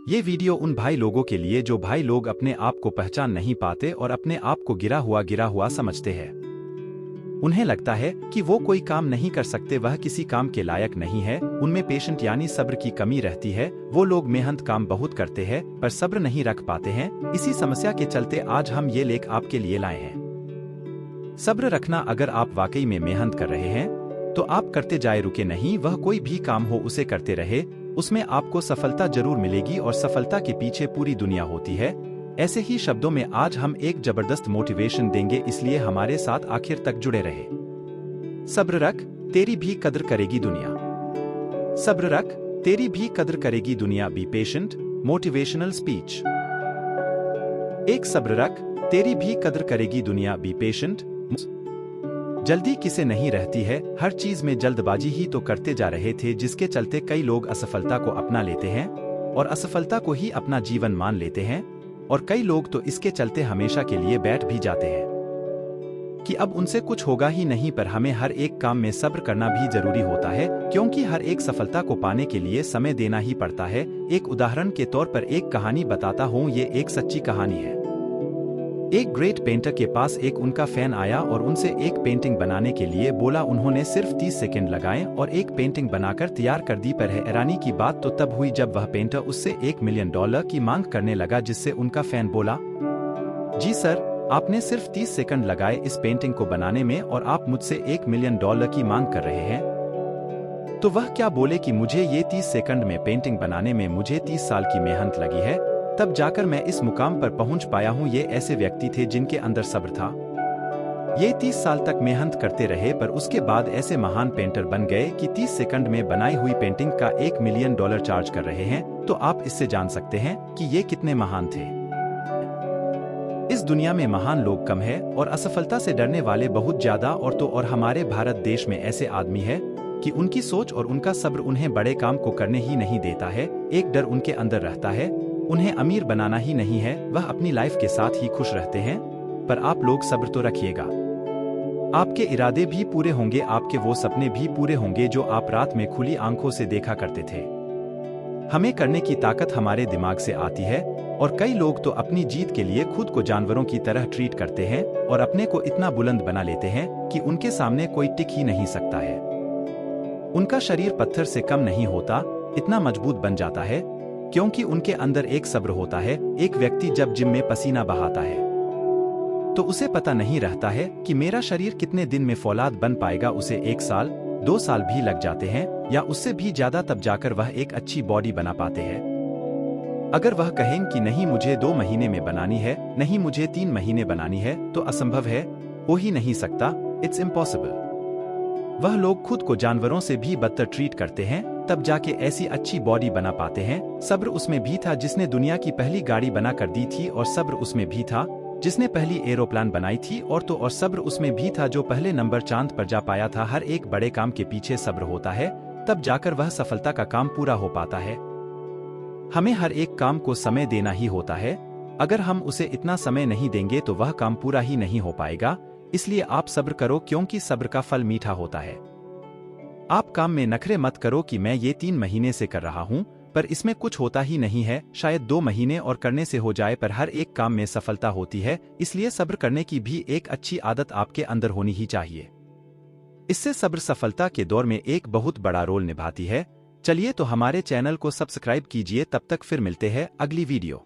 ये वीडियो उन भाई लोगों के लिए जो भाई लोग अपने आप को पहचान नहीं पाते और अपने आप को गिरा हुआ समझते हैं। उन्हें लगता है कि वो कोई काम नहीं कर सकते, वह किसी काम के लायक नहीं है, उनमें पेशेंट यानी सब्र की कमी रहती है। वो लोग मेहनत काम बहुत करते हैं पर सब्र नहीं रख पाते हैं। इसी समस्या के चलते आज हम ये लेख आपके लिए लाए हैं। सब्र रखना। अगर आप वाकई में मेहनत कर रहे हैं तो आप करते जाए, रुके नहीं। वह कोई भी काम हो उसे करते रहे, उसमें आपको सफलता जरूर मिलेगी और सफलता के पीछे पूरी दुनिया होती है। ऐसे ही शब्दों में आज हम एक जबरदस्त मोटिवेशन देंगे, इसलिए हमारे साथ आखिर तक जुड़े रहे। सब्र रख, तेरी भी कदर करेगी दुनिया। सब्र रख, तेरी भी कदर करेगी दुनिया। Be patient. Motivational speech. एक सब्र रख, तेरी भी कदर करेगी दुनिया। Be patient. जल्दी किसे नहीं रहती है, हर चीज में जल्दबाजी ही तो करते जा रहे थे, जिसके चलते कई लोग असफलता को अपना लेते हैं और असफलता को ही अपना जीवन मान लेते हैं। और कई लोग तो इसके चलते हमेशा के लिए बैठ भी जाते हैं कि अब उनसे कुछ होगा ही नहीं। पर हमें हर एक काम में सब्र करना भी जरूरी होता है, क्योंकि हर एक सफलता को पाने के लिए समय देना ही पड़ता है। एक उदाहरण के तौर पर एक कहानी बताता हूँ, ये एक सच्ची कहानी है। एक ग्रेट पेंटर के पास एक उनका फैन आया और उनसे एक पेंटिंग बनाने के लिए बोला। उन्होंने सिर्फ 30 सेकंड लगाए और एक पेंटिंग बनाकर तैयार कर दी। पर हैरानी की बात तो तब हुई जब वह पेंटर उससे $1 मिलियन की मांग करने लगा, जिससे उनका फैन बोला, जी सर, आपने सिर्फ 30 सेकंड लगाए इस पेंटिंग को बनाने में और आप मुझसे $1 मिलियन की मांग कर रहे हैं। तो वह क्या बोले कि मुझे ये 30 सेकंड में पेंटिंग बनाने में मुझे 30 साल की मेहनत लगी है, तब जाकर मैं इस मुकाम पर पहुंच पाया हूं। ये ऐसे व्यक्ति थे जिनके अंदर सब्र था। ये 30 साल तक मेहनत करते रहे, पर उसके बाद ऐसे महान पेंटर बन गए कि 30 सेकंड में बनाई हुई पेंटिंग का $1 मिलियन चार्ज कर रहे हैं। तो आप इससे जान सकते हैं कि ये कितने महान थे। इस दुनिया में महान लोग कम है और असफलता से डरने वाले बहुत ज्यादा। और हमारे भारत देश में ऐसे आदमी है कि उनकी सोच और उनका सब्र उन्हें बड़े काम को करने ही नहीं देता है। एक डर उनके अंदर रहता है, उन्हें अमीर बनाना ही नहीं है, वह अपनी लाइफ के साथ ही खुश रहते हैं। पर आप लोग सब्र तो रखिएगा, आपके इरादे भी पूरे होंगे, आपके वो सपने भी पूरे होंगे जो आप रात में खुली आंखों से देखा करते थे। हमें करने की ताकत हमारे दिमाग से आती है और कई लोग तो अपनी जीत के लिए खुद को जानवरों की तरह ट्रीट करते हैं और अपने को इतना बुलंद बना लेते हैं कि उनके सामने कोई टिक ही नहीं सकता है। उनका शरीर पत्थर से कम नहीं होता, इतना मजबूत बन जाता है क्योंकि उनके अंदर एक सब्र होता है। एक व्यक्ति जब जिम में पसीना बहाता है तो उसे पता नहीं रहता है कि मेरा शरीर कितने दिन में फौलाद बन पाएगा। उसे 1 साल 2 साल भी लग जाते हैं या उससे भी ज्यादा, तब जाकर वह एक अच्छी बॉडी बना पाते हैं। अगर वह कहें कि नहीं मुझे 2 महीने में बनानी है, नहीं मुझे 3 महीने बनानी है, तो असंभव है, हो ही नहीं सकता, इट्स इम्पॉसिबल। वह लोग खुद को जानवरों से भी बदतर ट्रीट करते हैं, तब जाके ऐसी अच्छी बॉडी बना पाते हैं। सब्र उसमें भी था जिसने दुनिया की पहली गाड़ी बना कर दी थी, और सब्र उसमें भी था जिसने पहली एरोप्लेन बनाई थी, और सब्र उसमें भी था जो पहले नंबर चांद पर जा पाया था। हर एक बड़े काम के पीछे सब्र होता है, तब जाकर वह सफलता का काम पूरा हो पाता है। हमें हर एक काम को समय देना ही होता है। अगर हम उसे इतना समय नहीं देंगे तो वह काम पूरा ही नहीं हो पाएगा। इसलिए आप सब्र करो, क्योंकि सब्र का फल मीठा होता है। आप काम में नखरे मत करो कि मैं ये 3 महीने से कर रहा हूँ, पर इसमें कुछ होता ही नहीं है, शायद 2 महीने और करने से हो जाए, पर हर एक काम में सफलता होती है। इसलिए सब्र करने की भी एक अच्छी आदत आपके अंदर होनी ही चाहिए। इससे सब्र सफलता के दौर में एक बहुत बड़ा रोल निभाती है। चलिए तो हमारे चैनल को सब्सक्राइब कीजिए। तब तक फिर मिलते हैं अगली वीडियो।